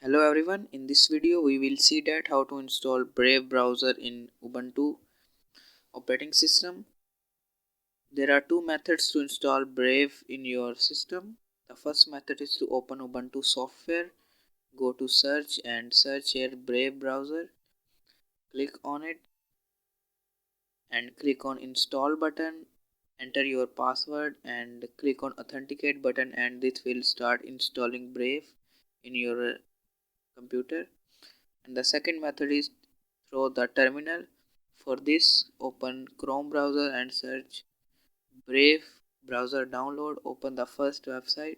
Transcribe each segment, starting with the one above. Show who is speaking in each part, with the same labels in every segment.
Speaker 1: Hello everyone, in this video we will see that how to install Brave browser in Ubuntu operating system. There are two methods to install Brave in your system. The first method is to open Ubuntu software, go to search and search here Brave browser, click on it and click on install button, enter your password and click on authenticate button, and this will start installing Brave in your computer. And the second method is through the terminal. For this, open Chrome browser and search Brave browser download. Open the first website.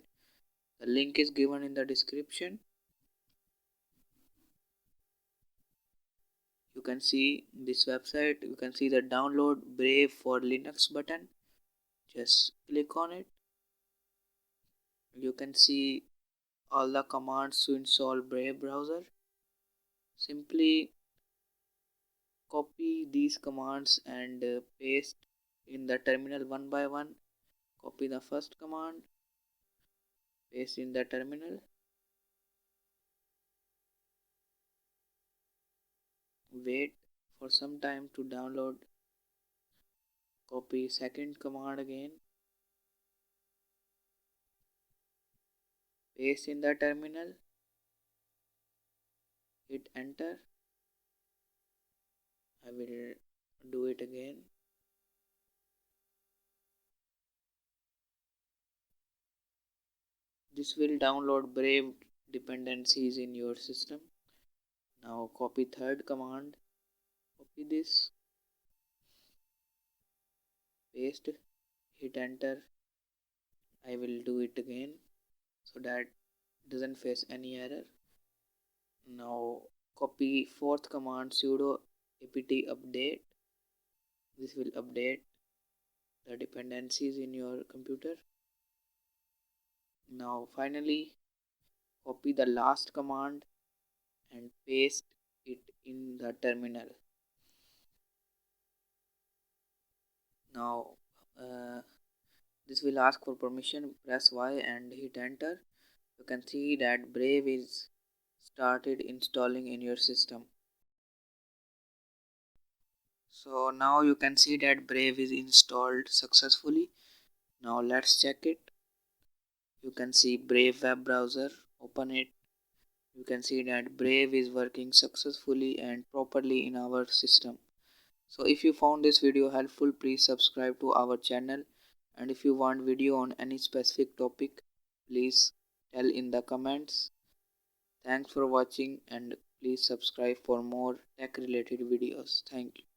Speaker 1: The link is given in the description. You can see this website. You can see the download Brave for Linux button. Just click on it. You can see all the commands to install Brave browser. Simply copy these commands and paste in the terminal one by one. Copy the first command, paste in the terminal, wait for some time to download, copy second command again, paste in the terminal, hit enter. I will do it again. This will download Brave dependencies in your system. Now copy third command, copy this, paste, hit enter. I will do it again so that doesn't face any error. Now copy fourth command sudo apt update. This will update the dependencies in your computer. Now finally copy the last command and paste it in the terminal. Now this will ask for permission. Press Y and hit enter. You can see that Brave is started installing in your system. So now you can see that Brave is installed successfully. Now let's check it. You can see Brave web browser, open it. You can see that Brave is working successfully and properly in our system. So if you found this video helpful, please subscribe to our channel, and if you want video on any specific topic, please tell in the comments. Thanks for watching and please subscribe for more tech related videos. Thank you.